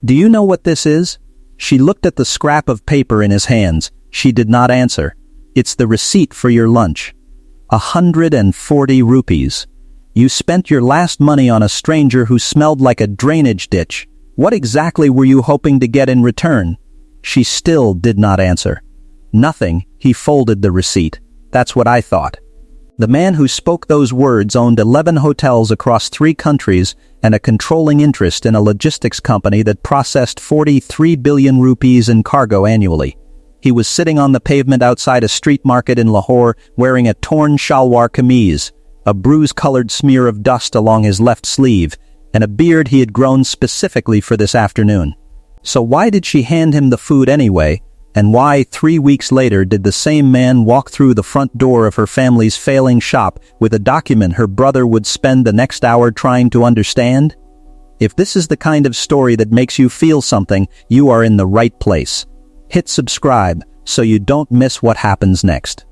"Do you know what this is?" She looked at the scrap of paper in his hands. She did not answer. "It's the receipt for your lunch. 140 rupees. You spent your last money on a stranger who smelled like a drainage ditch. What exactly were you hoping to get in return?" She still did not answer. "Nothing." He folded the receipt. "That's what I thought." The man who spoke those words owned 11 hotels across 3 countries and a controlling interest in a logistics company that processed 43 billion rupees in cargo annually. He was sitting on the pavement outside a street market in Lahore wearing a torn shalwar kameez, a bruise-colored smear of dust along his left sleeve, and a beard he had grown specifically for this afternoon. So why did she hand him the food anyway? And why, 3 weeks later, did the same man walk through the front door of her family's failing shop with a document her brother would spend the next hour trying to understand? If this is the kind of story that makes you feel something, you are in the right place. Hit subscribe so you don't miss what happens next.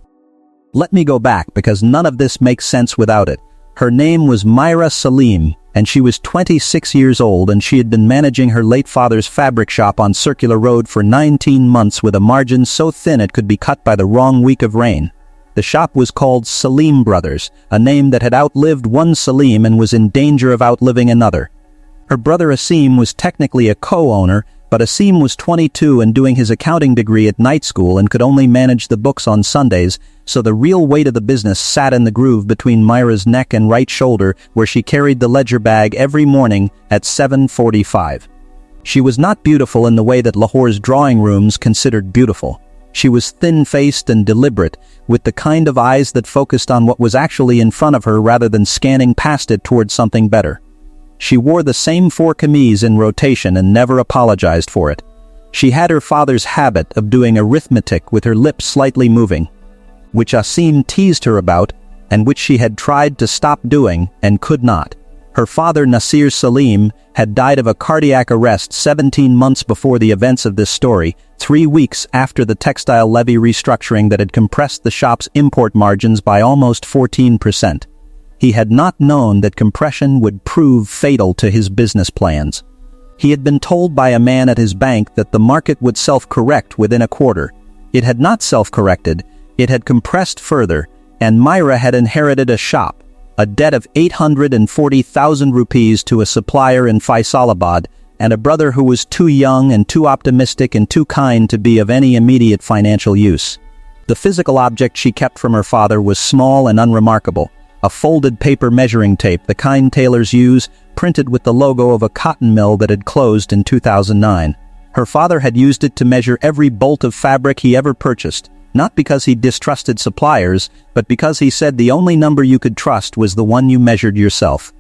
Let me go back because none of this makes sense without it. Her name was Myra Salim, and she was 26 years old, and she had been managing her late father's fabric shop on Circular Road for 19 months with a margin so thin it could be cut by the wrong week of rain. The shop was called Salim Brothers, a name that had outlived one Salim and was in danger of outliving another. Her brother Asim was technically a co-owner, but Asim was 22 and doing his accounting degree at night school and could only manage the books on Sundays, so the real weight of the business sat in the groove between Myra's neck and right shoulder, where she carried the ledger bag every morning at 7:45. She was not beautiful in the way that Lahore's drawing rooms considered beautiful. She was thin-faced and deliberate, with the kind of eyes that focused on what was actually in front of her rather than scanning past it towards something better. She wore the same 4 kameez in rotation and never apologized for it. She had her father's habit of doing arithmetic with her lips slightly moving, which Asim teased her about and which she had tried to stop doing and could not. Her father, Nasir Salim, had died of a cardiac arrest 17 months before the events of this story, 3 weeks after the textile levy restructuring that had compressed the shop's import margins by almost 14%. He had not known that compression would prove fatal to his business plans. He had been told by a man at his bank that the market would self-correct within a quarter. It had not self-corrected, it had compressed further, and Myra had inherited a shop, a debt of 840,000 rupees to a supplier in Faisalabad, and a brother who was too young and too optimistic and too kind to be of any immediate financial use. The physical object she kept from her father was small and unremarkable. A folded paper measuring tape, the kind tailors use, printed with the logo of a cotton mill that had closed in 2009. Her father had used it to measure every bolt of fabric he ever purchased, not because he distrusted suppliers, but because he said the only number you could trust was the one you measured yourself.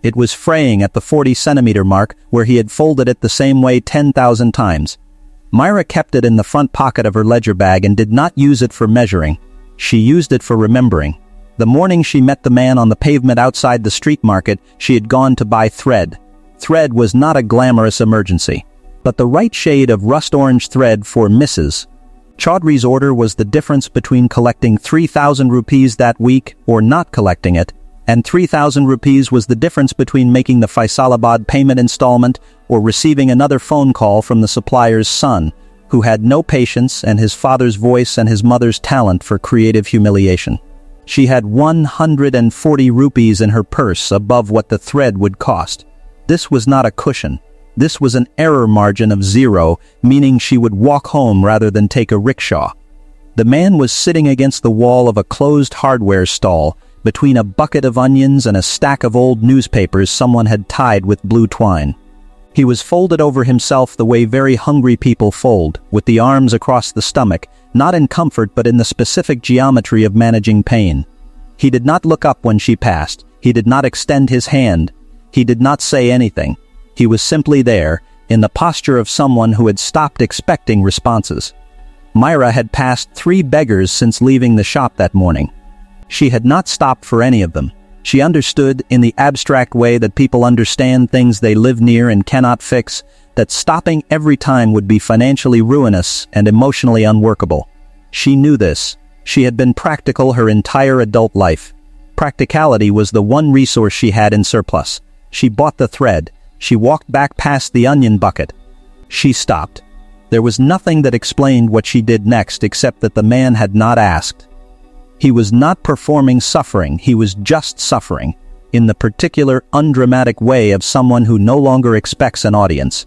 It was fraying at the 40-centimeter mark, where he had folded it the same way 10,000 times. Myra kept it in the front pocket of her ledger bag and did not use it for measuring. She used it for remembering. The morning she met the man on the pavement outside the street market, she had gone to buy thread. Thread was not a glamorous emergency, but the right shade of rust-orange thread for Mrs. Chaudhry's order was the difference between collecting 3,000 rupees that week or not collecting it, and 3,000 rupees was the difference between making the Faisalabad payment installment or receiving another phone call from the supplier's son, who had no patience and his father's voice and his mother's talent for creative humiliation. She had 140 rupees in her purse above what the thread would cost. This was not a cushion. This was an error margin of 0, meaning she would walk home rather than take a rickshaw. The man was sitting against the wall of a closed hardware stall, between a bucket of onions and a stack of old newspapers someone had tied with blue twine. He was folded over himself the way very hungry people fold, with the arms across the stomach, not in comfort but in the specific geometry of managing pain. He did not look up when she passed. He did not extend his hand. He did not say anything. He was simply there, in the posture of someone who had stopped expecting responses. Myra had passed 3 beggars since leaving the shop that morning. She had not stopped for any of them. She understood, in the abstract way that people understand things they live near and cannot fix, that stopping every time would be financially ruinous and emotionally unworkable. She knew this. She had been practical her entire adult life. Practicality was the one resource she had in surplus. She bought the thread. She walked back past the onion bucket. She stopped. There was nothing that explained what she did next except that the man had not asked. He was not performing suffering, he was just suffering, in the particular undramatic way of someone who no longer expects an audience.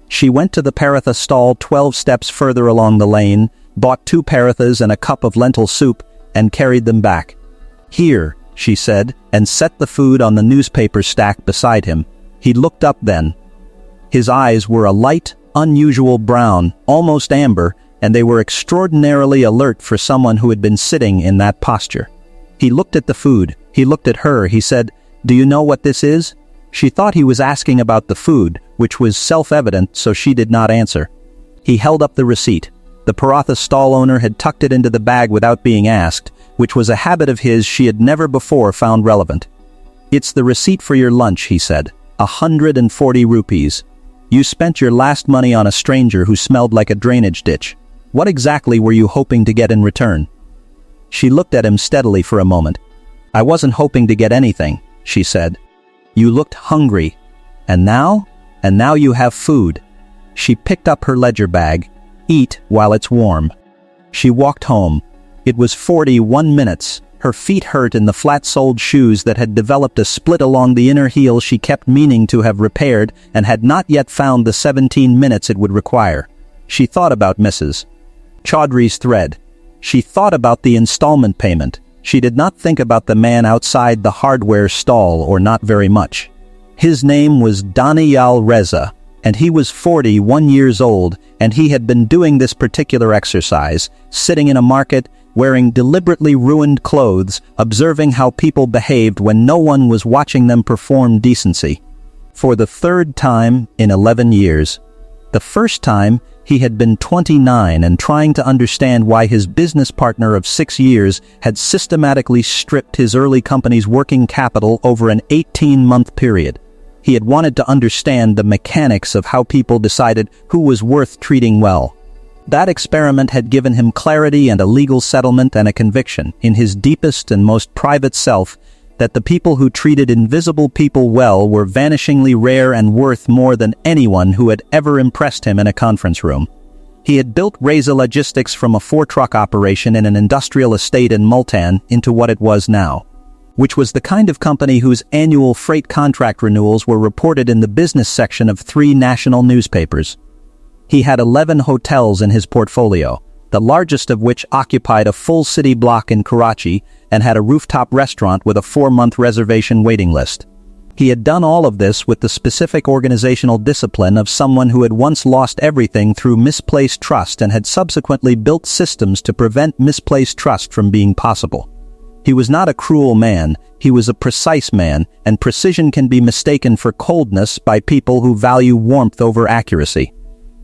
She went to the paratha stall 12 steps further along the lane, bought 2 parathas and a cup of lentil soup, and carried them back. "Here," she said, and set the food on the newspaper stack beside him. He looked up then. His eyes were a light, unusual brown, almost amber, and they were extraordinarily alert for someone who had been sitting in that posture. He looked at the food, he looked at her, he said, "Do you know what this is?" She thought he was asking about the food, which was self-evident, so she did not answer. He held up the receipt. The paratha stall owner had tucked it into the bag without being asked, which was a habit of his she had never before found relevant. "It's the receipt for your lunch," he said. 140 rupees. You spent your last money on a stranger who smelled like a drainage ditch. What exactly were you hoping to get in return?" She looked at him steadily for a moment. "I wasn't hoping to get anything," she said. "You looked hungry. And now? And now you have food." She picked up her ledger bag. "Eat while it's warm." She walked home. It was 41 minutes. Her feet hurt in the flat-soled shoes that had developed a split along the inner heel she kept meaning to have repaired and had not yet found the 17 minutes it would require. She thought about Mrs. Chaudhry's thread. She thought about the installment payment. She did not think about the man outside the hardware stall, or not very much. His name was Daniel Reza, and he was 41 years old, and he had been doing this particular exercise, sitting in a market, wearing deliberately ruined clothes, observing how people behaved when no one was watching them perform decency. For the 3rd time in 11 years. The first time, he had been 29 and trying to understand why his business partner of 6 years had systematically stripped his early company's working capital over an 18-month period. He had wanted to understand the mechanics of how people decided who was worth treating well. That experiment had given him clarity and a legal settlement and a conviction, in his deepest and most private self, that the people who treated invisible people well were vanishingly rare and worth more than anyone who had ever impressed him in a conference room. He had built Reza Logistics from a 4-truck operation in an industrial estate in Multan into what it was now, which was the kind of company whose annual freight contract renewals were reported in the business section of 3 national newspapers. He had 11 hotels in his portfolio, the largest of which occupied a full city block in Karachi and had a rooftop restaurant with a 4-month reservation waiting list. He had done all of this with the specific organizational discipline of someone who had once lost everything through misplaced trust and had subsequently built systems to prevent misplaced trust from being possible. He was not a cruel man, he was a precise man, and precision can be mistaken for coldness by people who value warmth over accuracy.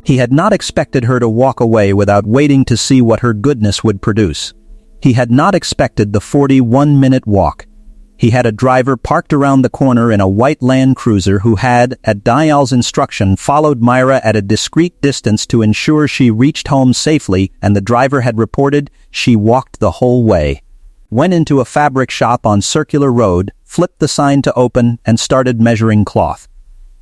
He had not expected her to walk away without waiting to see what her goodness would produce. He had not expected the 41-minute walk. He had a driver parked around the corner in a white Land Cruiser who had, at Daniel's instruction, followed Myra at a discreet distance to ensure she reached home safely, and the driver had reported she walked the whole way. Went into a fabric shop on Circular Road, flipped the sign to open, and started measuring cloth.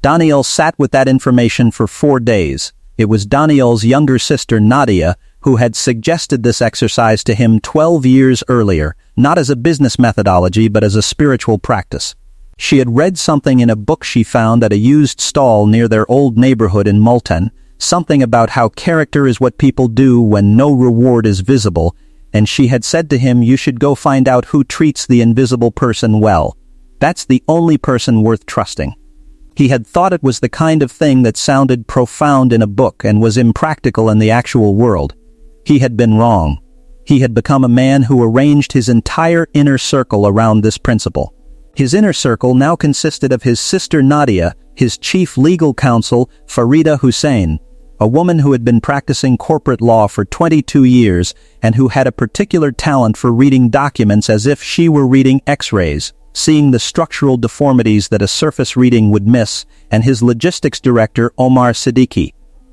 Daniel sat with that information for 4 days. It was Daniel's younger sister Nadia who had suggested this exercise to him 12 years earlier, not as a business methodology but as a spiritual practice. She had read something in a book she found at a used stall near their old neighborhood in Multan, something about how character is what people do when no reward is visible, and she had said to him, "You should go find out who treats the invisible person well. That's the only person worth trusting." He had thought it was the kind of thing that sounded profound in a book and was impractical in the actual world. He had been wrong. He had become a man who arranged his entire inner circle around this principle. His inner circle now consisted of his sister Nadia, his chief legal counsel Farida Hussain, a woman who had been practicing corporate law for 22 years and who had a particular talent for reading documents as if she were reading X-rays, seeing the structural deformities that a surface reading would miss, and his logistics director Omar Siddiqui,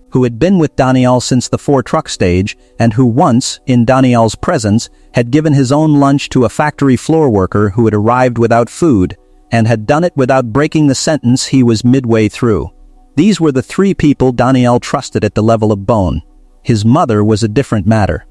who had been with Daniel since the 4-truck stage and who once, in Daniel's presence, had given his own lunch to a factory floor worker who had arrived without food and had done it without breaking the sentence he was midway through. These were the three people Daniel trusted at the level of bone. His mother was a different matter.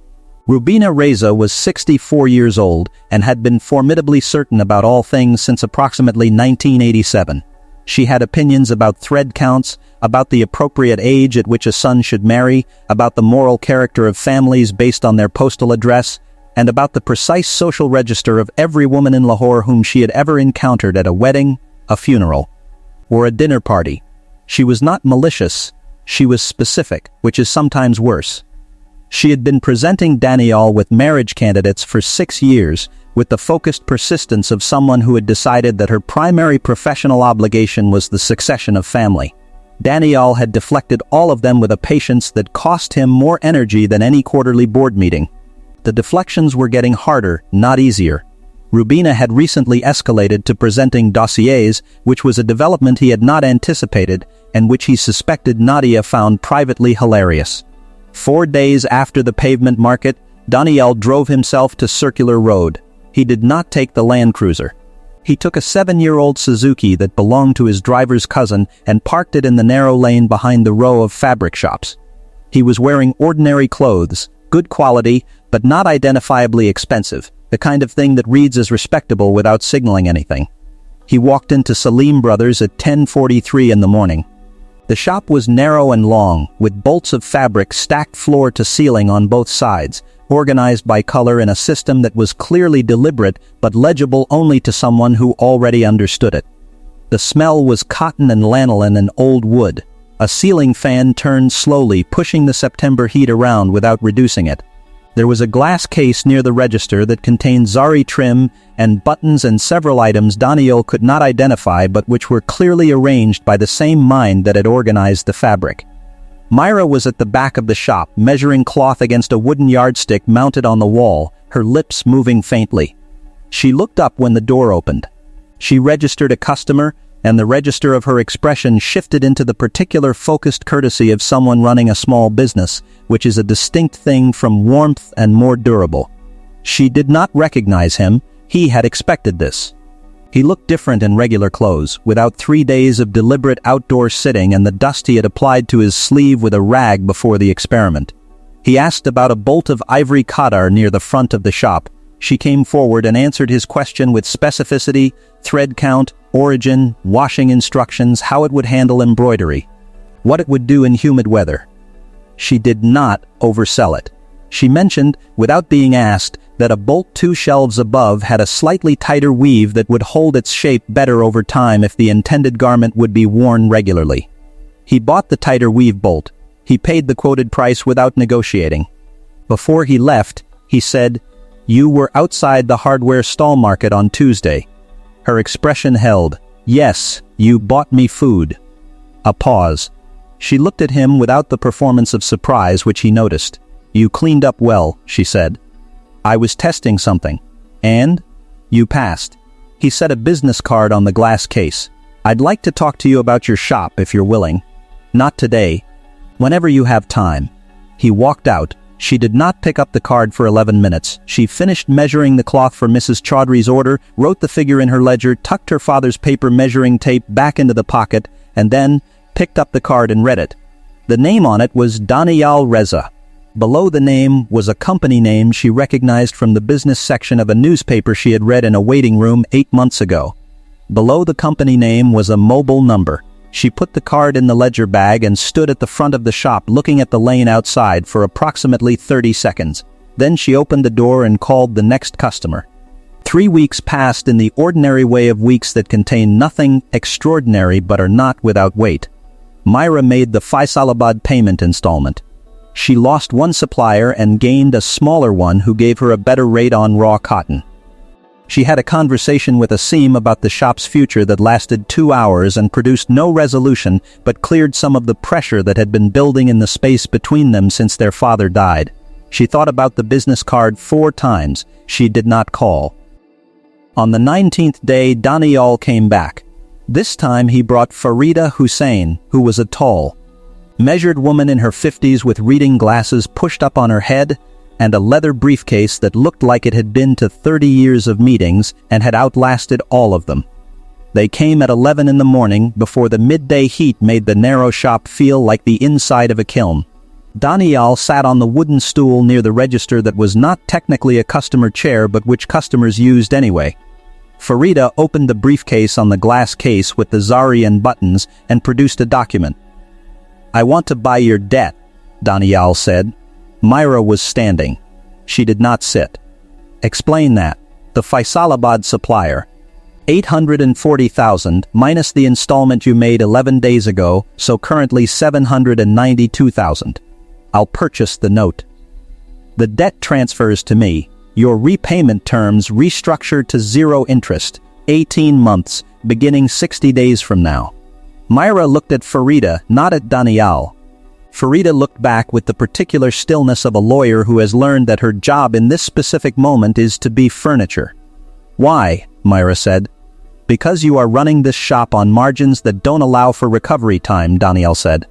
Rubina Reza was 64 years old and had been formidably certain about all things since approximately 1987. She had opinions about thread counts, about the appropriate age at which a son should marry, about the moral character of families based on their postal address, and about the precise social register of every woman in Lahore whom she had ever encountered at a wedding, a funeral, or a dinner party. She was not malicious, she was specific, which is sometimes worse. She had been presenting Daniel with marriage candidates for 6 years, with the focused persistence of someone who had decided that her primary professional obligation was the succession of family. Daniel had deflected all of them with a patience that cost him more energy than any quarterly board meeting. The deflections were getting harder, not easier. Rubina had recently escalated to presenting dossiers, which was a development he had not anticipated and which he suspected Nadia found privately hilarious. 4 days after the pavement market, Daniel drove himself to Circular Road. He did not take the Land Cruiser. He took a 7-year-old Suzuki that belonged to his driver's cousin and parked it in the narrow lane behind the row of fabric shops. He was wearing ordinary clothes, good quality, but not identifiably expensive, the kind of thing that reads as respectable without signaling anything. He walked into Salim Brothers at 10:43 in the morning. The shop was narrow and long, with bolts of fabric stacked floor to ceiling on both sides, organized by color in a system that was clearly deliberate but legible only to someone who already understood it. The smell was cotton and lanolin and old wood. A ceiling fan turned slowly, pushing the September heat around without reducing it. There was a glass case near the register that contained zari trim and buttons and several items Daniel could not identify but which were clearly arranged by the same mind that had organized the fabric. Myra was at the back of the shop, measuring cloth against a wooden yardstick mounted on the wall, her lips moving faintly. She looked up when the door opened. She registered a customer, and the register of her expression shifted into the particular focused courtesy of someone running a small business, which is a distinct thing from warmth and more durable. She did not recognize him. He had expected this. He looked different in regular clothes, without 3 days of deliberate outdoor sitting and the dust he had applied to his sleeve with a rag before the experiment. He asked about a bolt of ivory qadar near the front of the shop. She came forward and answered his question with specificity, thread count, origin, washing instructions, how it would handle embroidery, what it would do in humid weather. She did not oversell it. She mentioned, without being asked, that a bolt 2 shelves above had a slightly tighter weave that would hold its shape better over time if the intended garment would be worn regularly. He bought the tighter weave bolt. He paid the quoted price without negotiating. Before he left, he said, "You were outside the hardware stall market on Tuesday." Her expression held. "Yes, you bought me food." A pause. She looked at him without the performance of surprise which he noticed. "You cleaned up well," she said. "I was testing something." "And?" "You passed." He set a business card on the glass case. "I'd like to talk to you about your shop if you're willing." "Not today. Whenever you have time." He walked out. She did not pick up the card for 11 minutes. She finished measuring the cloth for Mrs. Chaudhry's order, wrote the figure in her ledger, tucked her father's paper measuring tape back into the pocket, and then picked up the card and read it. The name on it was Daniel Reza. Below the name was a company name she recognized from the business section of a newspaper she had read in a waiting room 8 months ago. Below the company name was a mobile number. She put the card in the ledger bag and stood at the front of the shop looking at the lane outside for approximately 30 seconds. Then she opened the door and called the next customer. 3 weeks passed in the ordinary way of weeks that contain nothing extraordinary but are not without weight. Myra made the Faisalabad payment installment. She lost one supplier and gained a smaller one who gave her a better rate on raw cotton. She had a conversation with Asim about the shop's future that lasted 2 hours and produced no resolution but cleared some of the pressure that had been building in the space between them since their father died. She thought about the business card 4 times. She did not call. On the 19th day, Daniel came back. This time he brought Farida Hussain, who was a tall, measured woman in her 50s with reading glasses pushed up on her head, and a leather briefcase that looked like it had been to 30 years of meetings and had outlasted all of them. They came at 11 in the morning before the midday heat made the narrow shop feel like the inside of a kiln. Daniel sat on the wooden stool near the register that was not technically a customer chair but which customers used anyway. Farida opened the briefcase on the glass case with the Zarian buttons and produced a document. "I want to buy your debt," Daniel said. Myra was standing. She did not sit. "Explain that." "The Faisalabad supplier. 840,000 minus the installment you made 11 days ago, so currently 792,000. I'll purchase the note. The debt transfers to me. Your repayment terms restructured to 0 interest, 18 months, beginning 60 days from now." Myra looked at Farida, not at Daniel. Farida looked back with the particular stillness of a lawyer who has learned that her job in this specific moment is to be furniture. "Why?" Myra said. "Because you are running this shop on margins that don't allow for recovery time," Daniel said.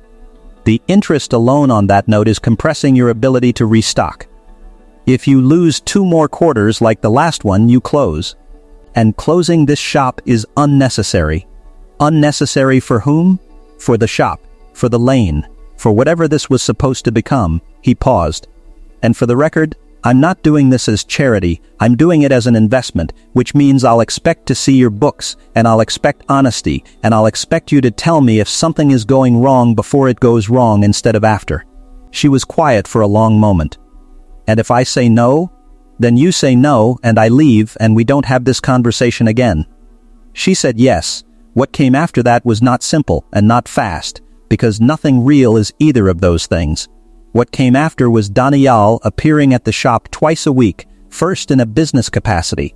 "The interest alone on that note is compressing your ability to restock. If you lose 2 more quarters like the last one, you close. And closing this shop is unnecessary." "Unnecessary for whom?" "For the shop, for the lane, for whatever this was supposed to become." He paused. "And for the record, I'm not doing this as charity, I'm doing it as an investment, which means I'll expect to see your books, and I'll expect honesty, and I'll expect you to tell me if something is going wrong before it goes wrong instead of after." She was quiet for a long moment. "And if I say no? Then you say no, and I leave, and we don't have this conversation again." She said yes. What came after that was not simple, and not fast, because nothing real is either of those things. What came after was Daniel appearing at the shop twice a week, first in a business capacity,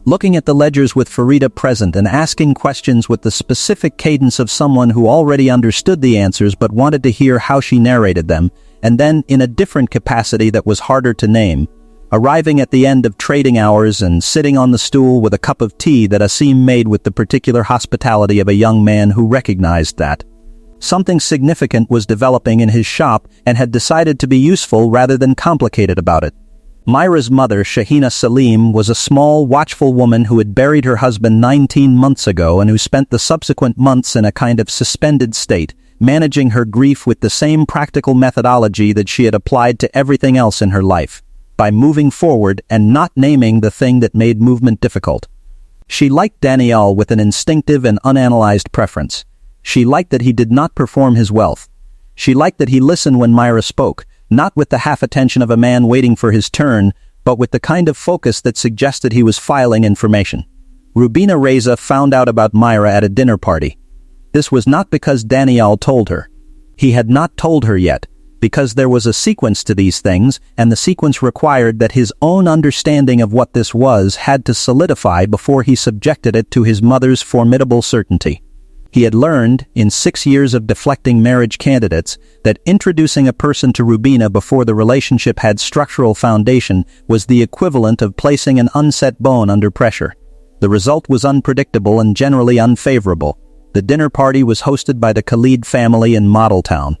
looking at the ledgers with Farida present and asking questions with the specific cadence of someone who already understood the answers but wanted to hear how she narrated them, and then in a different capacity that was harder to name, arriving at the end of trading hours and sitting on the stool with a cup of tea that Asim made with the particular hospitality of a young man who recognized that something significant was developing in his shop and had decided to be useful rather than complicated about it. Myra's mother, Shahina Salim, was a small, watchful woman who had buried her husband 19 months ago and who spent the subsequent months in a kind of suspended state, managing her grief with the same practical methodology that she had applied to everything else in her life, by moving forward and not naming the thing that made movement difficult. She liked Daniel with an instinctive and unanalyzed preference. She liked that he did not perform his wealth. She liked that he listened when Myra spoke, not with the half-attention of a man waiting for his turn, but with the kind of focus that suggested he was filing information. Rubina Reza found out about Myra at a dinner party. This was not because Daniel told her. He had not told her yet, because there was a sequence to these things, and the sequence required that his own understanding of what this was had to solidify before he subjected it to his mother's formidable certainty. He had learned, in 6 years of deflecting marriage candidates, that introducing a person to Rubina before the relationship had structural foundation was the equivalent of placing an unset bone under pressure. The result was unpredictable and generally unfavorable. The dinner party was hosted by the Khalid family in Model Town,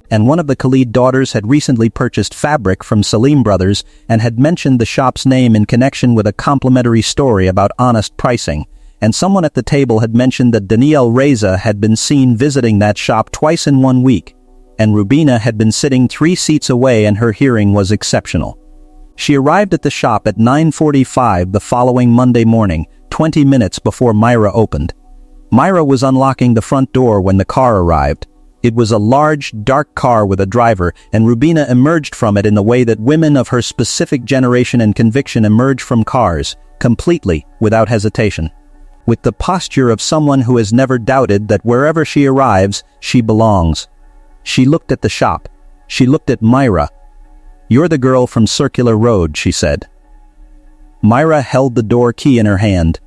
and one of the Khalid daughters had recently purchased fabric from Salim Brothers and had mentioned the shop's name in connection with a complimentary story about honest pricing, and someone at the table had mentioned that Daniel Reza had been seen visiting that shop twice in 1 week, and Rubina had been sitting 3 seats away and her hearing was exceptional. She arrived at the shop at 9:45 the following Monday morning, 20 minutes before Myra opened. Myra was unlocking the front door when the car arrived. It was a large, dark car with a driver, and Rubina emerged from it in the way that women of her specific generation and conviction emerge from cars, completely, without hesitation, with the posture of someone who has never doubted that wherever she arrives, she belongs. She looked at the shop. She looked at Myra. "You're the girl from Circular Road," she said. Myra held the door key in her hand.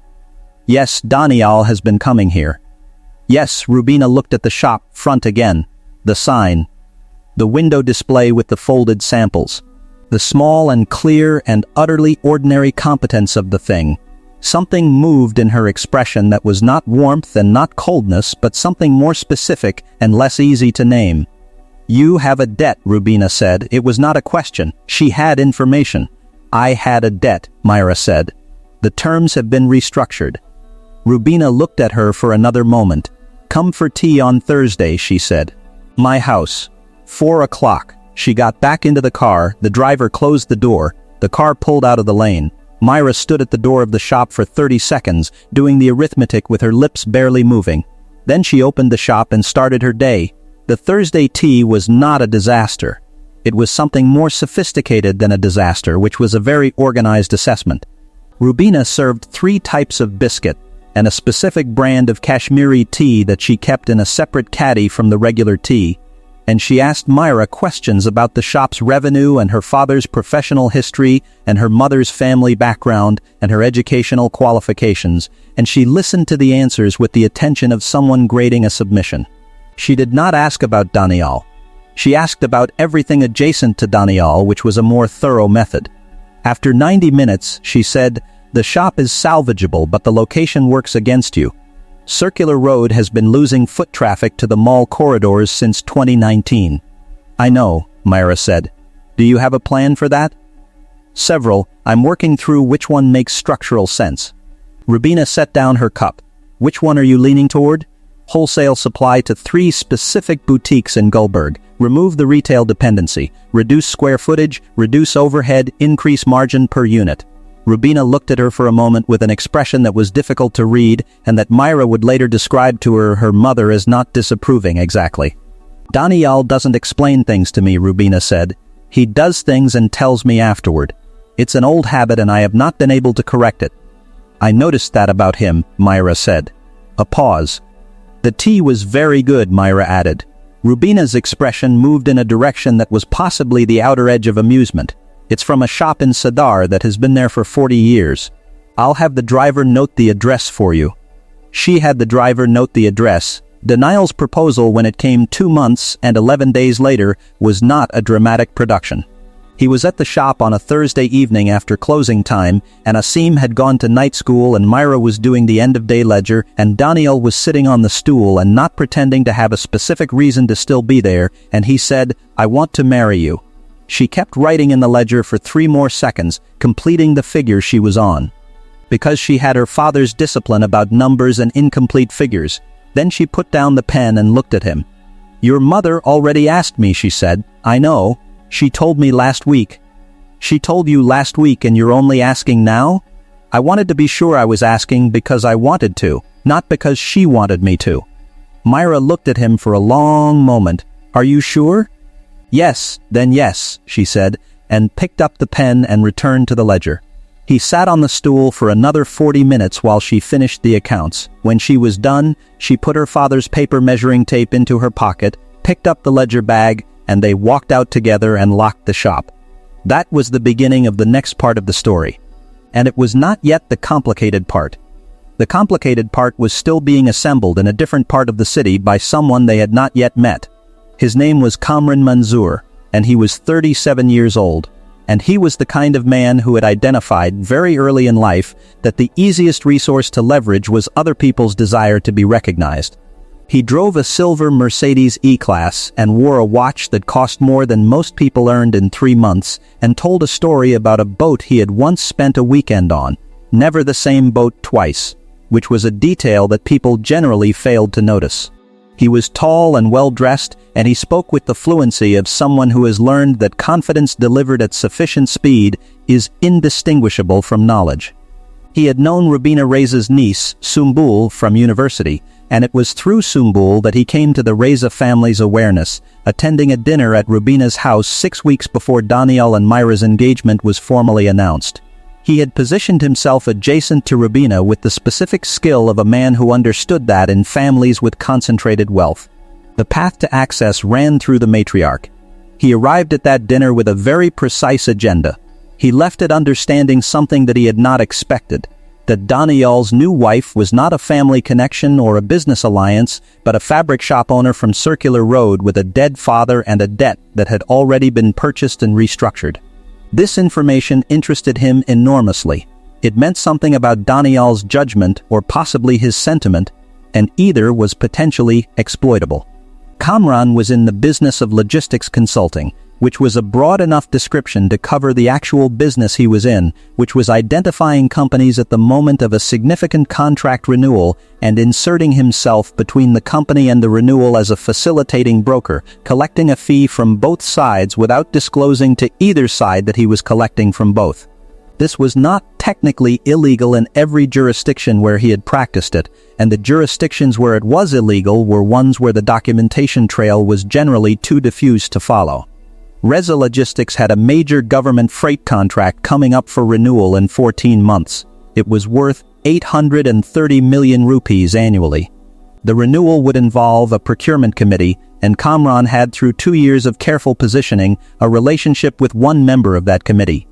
"Yes, Daniel has been coming here." "Yes," Rubina looked at the shop front again. The sign. The window display with the folded samples. The small and clear and utterly ordinary competence of the thing. Something moved in her expression that was not warmth and not coldness, but something more specific and less easy to name. "You have a debt," Rubina said. It was not a question. She had information. "I had a debt," Myra said. "The terms have been restructured." Rubina looked at her for another moment. "Come for tea on Thursday," she said. "My house. 4 o'clock." She got back into the car, the driver closed the door, the car pulled out of the lane. Myra stood at the door of the shop for 30 seconds, doing the arithmetic with her lips barely moving. Then she opened the shop and started her day. The Thursday tea was not a disaster. It was something more sophisticated than a disaster, which was a very organized assessment. Rubina served 3 types of biscuit, and a specific brand of Kashmiri tea that she kept in a separate caddy from the regular tea. And she asked Myra questions about the shop's revenue and her father's professional history and her mother's family background and her educational qualifications, and she listened to the answers with the attention of someone grading a submission. She did not ask about Daniel. She asked about everything adjacent to Daniel, which was a more thorough method. After 90 minutes, she said, "The shop is salvageable, but the location works against you. Circular Road has been losing foot traffic to the mall corridors since 2019. "I know," Myra said. "Do you have a plan for that?" "Several. I'm working through which one makes structural sense." Rubina set down her cup. "Which one are you leaning toward?" "Wholesale supply to 3 specific boutiques in Gulberg. Remove the retail dependency. Reduce square footage, reduce overhead, increase margin per unit." Rubina looked at her for a moment with an expression that was difficult to read and that Myra would later describe to her mother as not disapproving exactly. "Daniel doesn't explain things to me," Rubina said. "He does things and tells me afterward. It's an old habit and I have not been able to correct it." "I noticed that about him," Myra said. A pause. "The tea was very good," Myra added. Rubina's expression moved in a direction that was possibly the outer edge of amusement. "It's from a shop in Sadar that has been there for 40 years. I'll have the driver note the address for you." She had the driver note the address. Daniel's proposal, when it came 2 months and 11 days later, was not a dramatic production. He was at the shop on a Thursday evening after closing time, and Asim had gone to night school and Myra was doing the end-of-day ledger, and Daniel was sitting on the stool and not pretending to have a specific reason to still be there, and he said, "I want to marry you." She kept writing in the ledger for 3 more seconds, completing the figure she was on. Because she had her father's discipline about numbers and incomplete figures, then she put down the pen and looked at him. "Your mother already asked me," she said. "I know. She told me last week." "She told you last week and you're only asking now?" "I wanted to be sure I was asking because I wanted to, not because she wanted me to." Myra looked at him for a long moment. "Are you sure?" "Yes, then yes," she said, and picked up the pen and returned to the ledger. He sat on the stool for another 40 minutes while she finished the accounts. When she was done, she put her father's paper measuring tape into her pocket, picked up the ledger bag, and they walked out together and locked the shop. That was the beginning of the next part of the story. And it was not yet the complicated part. The complicated part was still being assembled in a different part of the city by someone they had not yet met. His name was Kamran Manzoor, and he was 37 years old. And he was the kind of man who had identified very early in life that the easiest resource to leverage was other people's desire to be recognized. He drove a silver Mercedes E-Class and wore a watch that cost more than most people earned in 3 months, and told a story about a boat he had once spent a weekend on, never the same boat twice, which was a detail that people generally failed to notice. He was tall and well-dressed, and he spoke with the fluency of someone who has learned that confidence delivered at sufficient speed is indistinguishable from knowledge. He had known Rubina Reza's niece, Sumbul, from university, and it was through Sumbul that he came to the Reza family's awareness, attending a dinner at Rubina's house 6 weeks before Daniel and Myra's engagement was formally announced. He had positioned himself adjacent to Rubina with the specific skill of a man who understood that in families with concentrated wealth. The path to access ran through the matriarch. He arrived at that dinner with a very precise agenda. He left it understanding something that he had not expected, that Daniel's new wife was not a family connection or a business alliance, but a fabric shop owner from Circular Road with a dead father and a debt that had already been purchased and restructured. This information interested him enormously. It meant something about Daniel's judgment or possibly his sentiment, and either was potentially exploitable. Kamran was in the business of logistics consulting, which was a broad enough description to cover the actual business he was in, which was identifying companies at the moment of a significant contract renewal and inserting himself between the company and the renewal as a facilitating broker, collecting a fee from both sides without disclosing to either side that he was collecting from both. This was not technically illegal in every jurisdiction where he had practiced it, and the jurisdictions where it was illegal were ones where the documentation trail was generally too diffuse to follow. Reza Logistics had a major government freight contract coming up for renewal in 14 months. It was worth 830 million rupees annually. The renewal would involve a procurement committee, and Kamran had, through 2 years of careful positioning, a relationship with one member of that committee.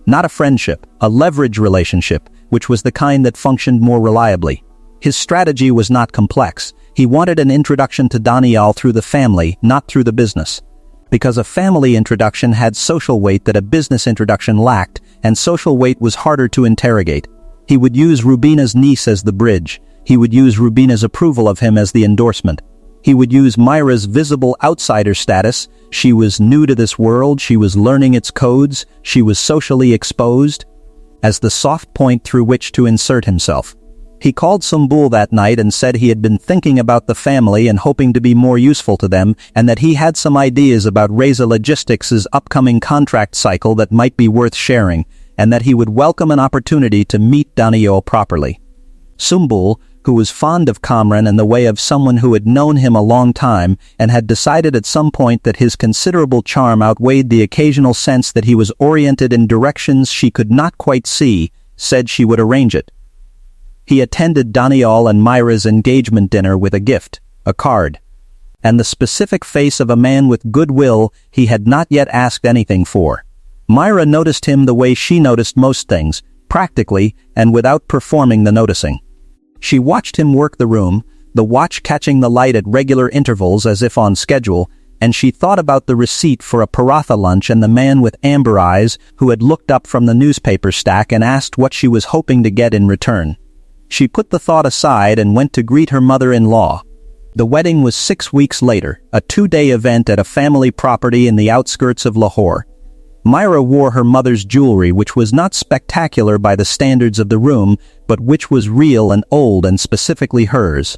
Not a friendship, a leverage relationship, which was the kind that functioned more reliably. His strategy was not complex. He wanted an introduction to Daniel through the family, not through the business. Because a family introduction had social weight that a business introduction lacked, and social weight was harder to interrogate. He would use Rubina's niece as the bridge. He would use Rubina's approval of him as the endorsement. He would use Myra's visible outsider status. She was new to this world, she was learning its codes, she was socially exposed, as the soft point through which to insert himself. He called Sumbul that night and said he had been thinking about the family and hoping to be more useful to them, and that he had some ideas about Reza Logistics' upcoming contract cycle that might be worth sharing, and that he would welcome an opportunity to meet Daniel properly. Sumbul, who was fond of Kamran in the way of someone who had known him a long time and had decided at some point that his considerable charm outweighed the occasional sense that he was oriented in directions she could not quite see, said she would arrange it. He attended Daniel and Myra's engagement dinner with a gift, a card, and the specific face of a man with goodwill he had not yet asked anything for. Myra noticed him the way she noticed most things, practically and without performing the noticing. She watched him work the room, the watch catching the light at regular intervals as if on schedule, and she thought about the receipt for a paratha lunch and the man with amber eyes who had looked up from the newspaper stack and asked what she was hoping to get in return. She put the thought aside and went to greet her mother-in-law. The wedding was 6 weeks later, a 2-day event at a family property in the outskirts of Lahore. Myra wore her mother's jewelry, which was not spectacular by the standards of the room, but which was real and old and specifically hers.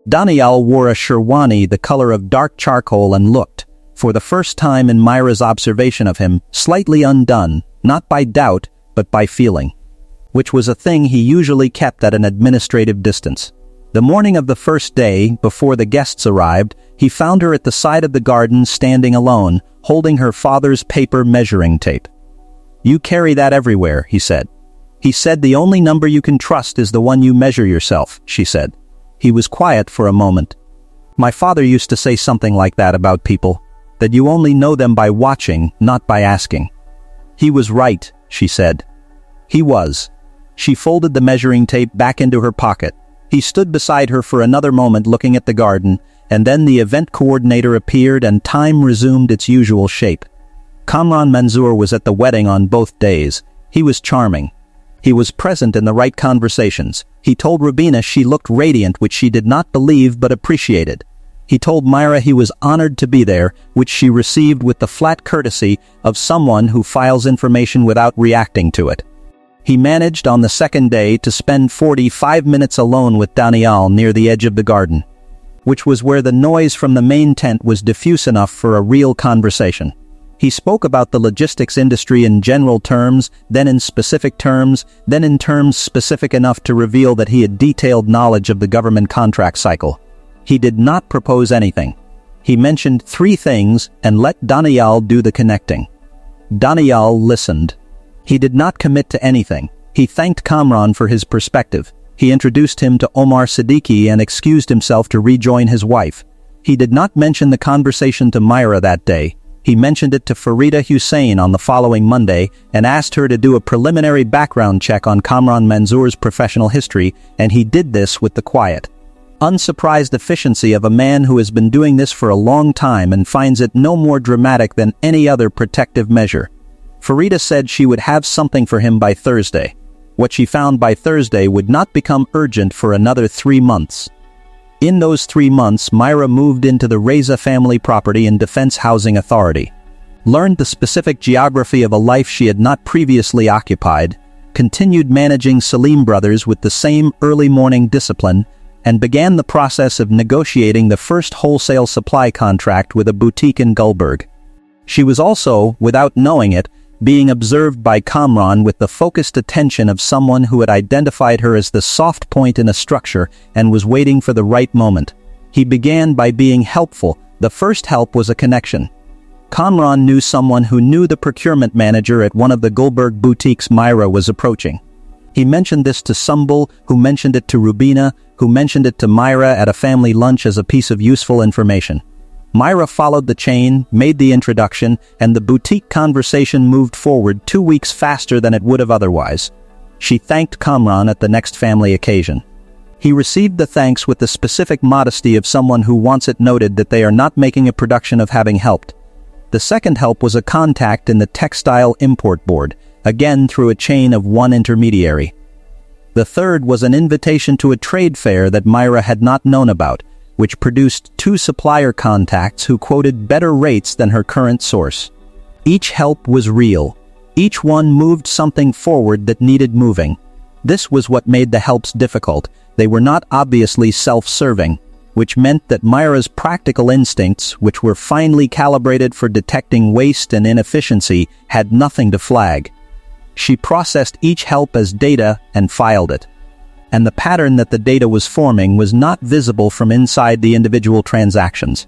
Daniel wore a sherwani the color of dark charcoal and looked, for the first time in Myra's observation of him, slightly undone, not by doubt, but by feeling, which was a thing he usually kept at an administrative distance. The morning of the first day, before the guests arrived, he found her at the side of the garden standing alone, holding her father's paper measuring tape. "You carry that everywhere," he said. "He said the only number you can trust is the one you measure yourself," she said. He was quiet for a moment. "My father used to say something like that about people, that you only know them by watching, not by asking." "He was right," she said. He was. She folded the measuring tape back into her pocket. He stood beside her for another moment looking at the garden, and then the event coordinator appeared and time resumed its usual shape. Kamran Manzoor was at the wedding on both days. He was charming. He was present in the right conversations. He told Rubina she looked radiant, which she did not believe but appreciated. He told Myra he was honored to be there, which she received with the flat courtesy of someone who files information without reacting to it. He managed on the second day to spend 45 minutes alone with Daniel near the edge of the garden, which was where the noise from the main tent was diffuse enough for a real conversation. He spoke about the logistics industry in general terms, then in specific terms, then in terms specific enough to reveal that he had detailed knowledge of the government contract cycle. He did not propose anything. He mentioned 3 things and let Daniel do the connecting. Daniel listened. He did not commit to anything. He thanked Kamran for his perspective. He introduced him to Omar Siddiqui and excused himself to rejoin his wife. He did not mention the conversation to Myra that day. He mentioned it to Farida Hussein on the following Monday and asked her to do a preliminary background check on Kamran Manzoor's professional history, and he did this with the quiet, unsurprised efficiency of a man who has been doing this for a long time and finds it no more dramatic than any other protective measure. Farida said she would have something for him by Thursday. What she found by Thursday would not become urgent for another 3 months. In those 3 months, Myra moved into the Reza family property in Defense Housing Authority. learned the specific geography of a life she had not previously occupied, continued managing Salim Brothers with the same early morning discipline, and began the process of negotiating the first wholesale supply contract with a boutique in Gulberg. She was also, without knowing it, being observed by Kamran with the focused attention of someone who had identified her as the soft point in a structure and was waiting for the right moment. He began by being helpful. The first help was a connection. Kamran knew someone who knew the procurement manager at one of the Gulberg boutiques Myra was approaching. He mentioned this to Sumbul, who mentioned it to Rubina, who mentioned it to Myra at a family lunch as a piece of useful information. Myra followed the chain, made the introduction, and the boutique conversation moved forward 2 weeks faster than it would have otherwise. She thanked Kamran at the next family occasion. He received the thanks with the specific modesty of someone who wants it noted that they are not making a production of having helped. The second help was a contact in the textile import board, again through a chain of one intermediary. The third was an invitation to a trade fair that Myra had not known about, which produced 2 supplier contacts who quoted better rates than her current source. Each help was real. Each one moved something forward that needed moving. This was what made the helps difficult. They were not obviously self-serving, which meant that Myra's practical instincts, which were finely calibrated for detecting waste and inefficiency, had nothing to flag. She processed each help as data and filed it. And the pattern that the data was forming was not visible from inside the individual transactions.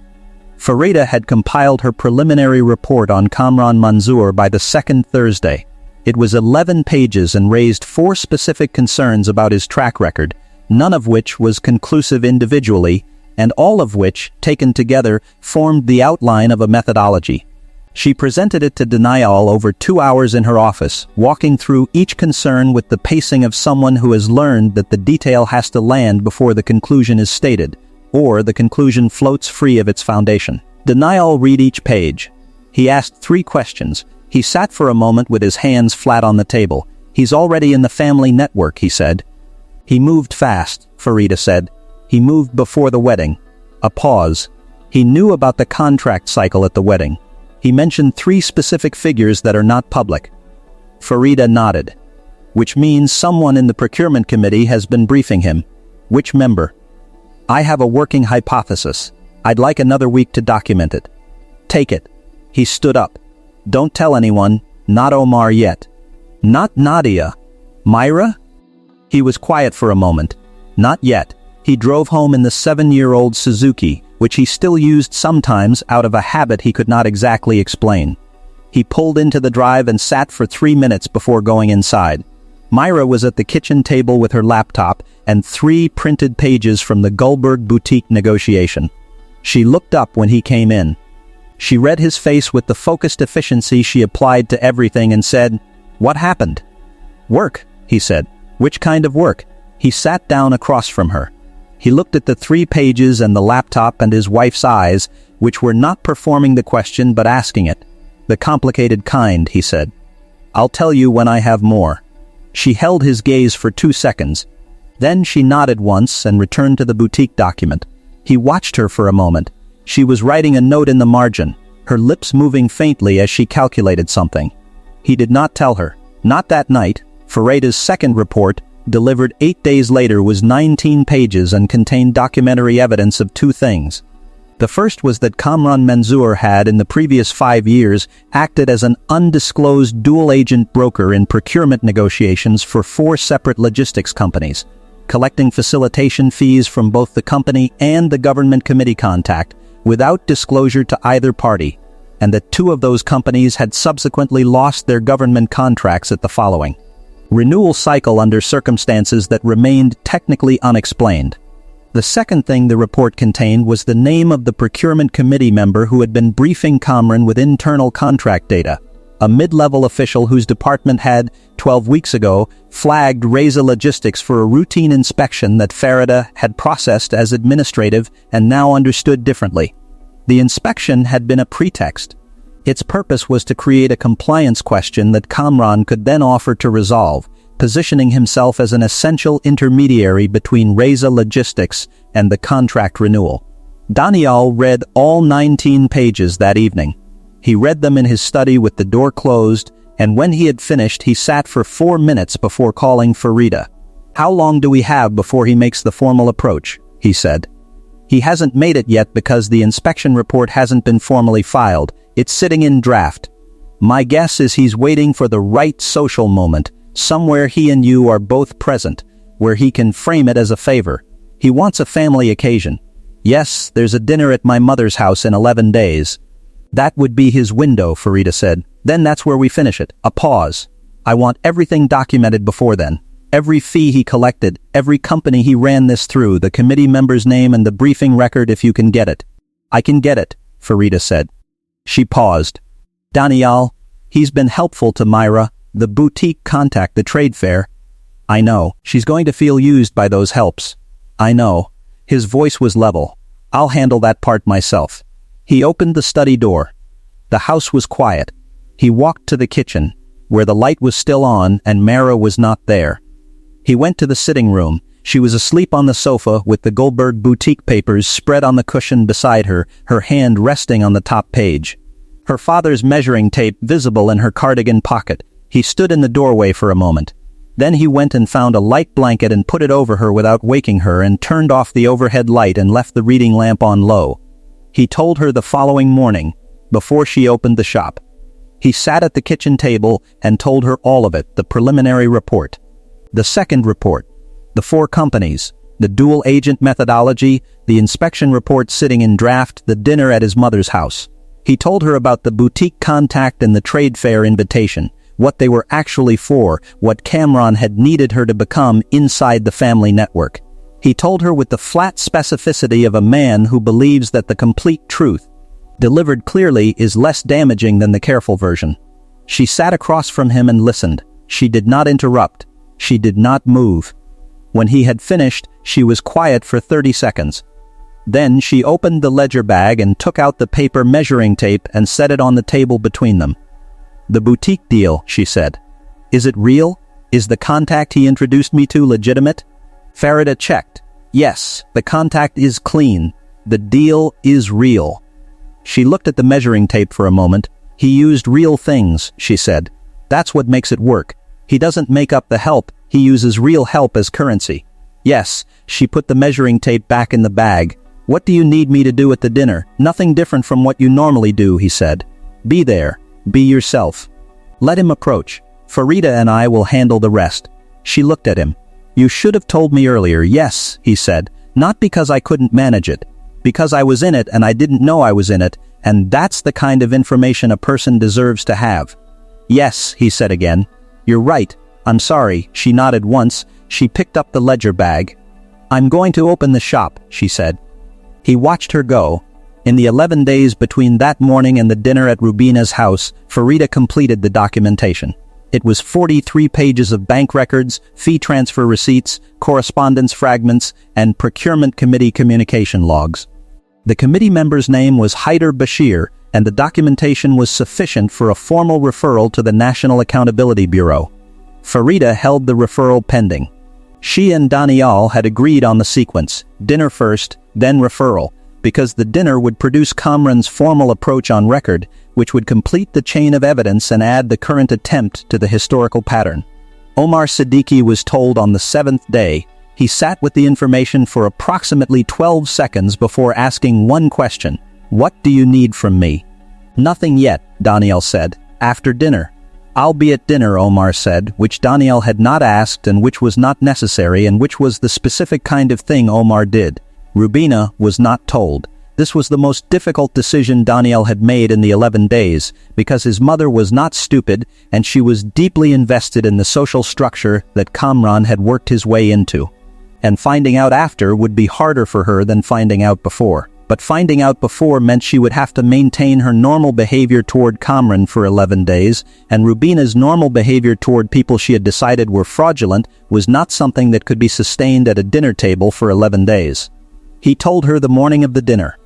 Farida had compiled her preliminary report on Kamran Manzoor by the second Thursday. It was 11 pages and raised 4 specific concerns about his track record, none of which was conclusive individually, and all of which, taken together, formed the outline of a methodology. She presented it to Danial over 2 hours in her office, walking through each concern with the pacing of someone who has learned that the detail has to land before the conclusion is stated, or the conclusion floats free of its foundation. Danial read each page. He asked 3 questions. He sat for a moment with his hands flat on the table. He's already in the family network, he said. He moved fast, Farida said. He moved before the wedding. A pause. He knew about the contract cycle at the wedding. He mentioned 3 specific figures that are not public. Farida nodded. Which means someone in the procurement committee has been briefing him. Which member? I have a working hypothesis. I'd like another week to document it. Take it. He stood up. Don't tell anyone, not Omar yet. Not Nadia. Myra? He was quiet for a moment. Not yet. He drove home in the 7-year-old Suzuki, which he still used sometimes out of a habit he could not exactly explain. He pulled into the drive and sat for 3 minutes before going inside. Myra was at the kitchen table with her laptop and 3 printed pages from the Gulberg boutique negotiation. She looked up when he came in. She read his face with the focused efficiency she applied to everything and said, "What happened?" "Work," he said. "Which kind of work?" He sat down across from her. He looked at the 3 pages and the laptop and his wife's eyes, which were not performing the question but asking it. "The complicated kind," he said. "I'll tell you when I have more." She held his gaze for 2 seconds. Then she nodded once and returned to the boutique document. He watched her for a moment. She was writing a note in the margin, her lips moving faintly as she calculated something. He did not tell her. Not that night. Farida's second report, delivered 8 days later, was 19 pages and contained documentary evidence of 2 things. The first was that Kamran Manzoor had, in the previous 5 years, acted as an undisclosed dual-agent broker in procurement negotiations for 4 separate logistics companies, collecting facilitation fees from both the company and the government committee contact, without disclosure to either party, and that 2 of those companies had subsequently lost their government contracts at the following renewal cycle under circumstances that remained technically unexplained. The second thing the report contained was the name of the procurement committee member who had been briefing Kamran with internal contract data, a mid-level official whose department had, 12 weeks ago, flagged Reza Logistics for a routine inspection that Farida had processed as administrative and now understood differently. The inspection had been a pretext. Its purpose was to create a compliance question that Kamran could then offer to resolve, positioning himself as an essential intermediary between Reza Logistics and the contract renewal. Danial read all 19 pages that evening. He read them in his study with the door closed, and when he had finished he sat for 4 minutes before calling Farida. "How long do we have before he makes the formal approach?" he said. "He hasn't made it yet because the inspection report hasn't been formally filed. It's sitting in draft. My guess is he's waiting for the right social moment, somewhere he and you are both present, where he can frame it as a favor. He wants a family occasion. Yes, there's a dinner at my mother's house in 11 days. "That would be his window," Farida said. "Then that's where we finish it. A pause. I want everything documented before then. Every fee he collected, every company he ran this through, the committee member's name and the briefing record if you can get it." "I can get it," Farida said. She paused. "Daniel, he's been helpful to Myra, the boutique contact, the trade fair." "I know. She's going to feel used by those helps." "I know." His voice was level. "I'll handle that part myself." He opened the study door. The house was quiet. He walked to the kitchen, where the light was still on and Myra was not there. He went to the sitting room. She was asleep on the sofa with the Goldberg boutique papers spread on the cushion beside her, her hand resting on the top page. Her father's measuring tape visible in her cardigan pocket. He stood in the doorway for a moment. Then he went and found a light blanket and put it over her without waking her and turned off the overhead light and left the reading lamp on low. He told her the following morning, before she opened the shop. He sat at the kitchen table and told her all of it, the preliminary report. The second report, the 4 companies, the dual agent methodology, the inspection report sitting in draft, the dinner at his mother's house. He told her about the boutique contact and the trade fair invitation, what they were actually for, what Cameron had needed her to become inside the family network. He told her with the flat specificity of a man who believes that the complete truth, delivered clearly, is less damaging than the careful version. She sat across from him and listened. She did not interrupt. She did not move. When he had finished, she was quiet for 30 seconds. Then she opened the ledger bag and took out the paper measuring tape and set it on the table between them. "The boutique deal," she said. "Is it real? Is the contact he introduced me to legitimate?" Farida checked. "Yes, the contact is clean. The deal is real." She looked at the measuring tape for a moment. "He used real things," she said. "That's what makes it work. He doesn't make up the help, he uses real help as currency." "Yes." She put the measuring tape back in the bag. "What do you need me to do at the dinner?" "Nothing different from what you normally do," he said. "Be there. Be yourself. Let him approach. Farida and I will handle the rest." She looked at him. "You should have told me earlier." "Yes," he said. "Not because I couldn't manage it. Because I was in it and I didn't know I was in it, and that's the kind of information a person deserves to have." "Yes," he said again. "You're right. I'm sorry." She nodded once. She picked up the ledger bag. "I'm going to open the shop," she said. He watched her go. In the 11 days between that morning and the dinner at Rubina's house, Farida completed the documentation. It was 43 pages of bank records, fee transfer receipts, correspondence fragments, and procurement committee communication logs. The committee member's name was Haider Bashir, and the documentation was sufficient for a formal referral to the National Accountability Bureau. Farida held the referral pending. She and Daniel had agreed on the sequence, dinner first, then referral, because the dinner would produce Kamran's formal approach on record, which would complete the chain of evidence and add the current attempt to the historical pattern. Omar Siddiqui was told on the 7th day. He sat with the information for approximately 12 seconds before asking one question: "What do you need from me?" "Nothing yet," Daniel said. "After dinner." "I'll be at dinner," Omar said, which Daniel had not asked and which was not necessary and which was the specific kind of thing Omar did. Rubina was not told. This was the most difficult decision Daniel had made in the 11 days, because his mother was not stupid and she was deeply invested in the social structure that Kamran had worked his way into. And finding out after would be harder for her than finding out before. But finding out before meant she would have to maintain her normal behavior toward Kamran for 11 days, and Rubina's normal behavior toward people she had decided were fraudulent was not something that could be sustained at a dinner table for 11 days. He told her the morning of the dinner.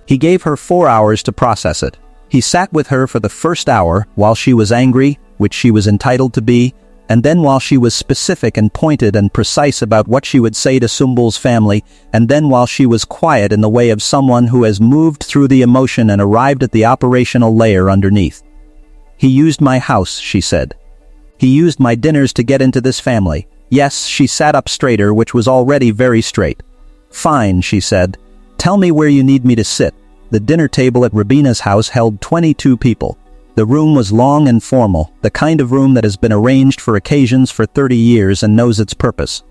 He gave her 4 hours to process it. He sat with her for the first hour while she was angry, which she was entitled to be, And then while she was specific and pointed and precise about what she would say to Sumbul's family, and then while she was quiet in the way of someone who has moved through the emotion and arrived at the operational layer underneath. He used my house, she said. He used my dinners to get into this family. Yes, she sat up straighter, which was already very straight. Fine, she said. Tell me where you need me to sit. The dinner table at Rubina's house held 22 people. The room was long and formal, the kind of room that has been arranged for occasions for 30 years and knows its purpose.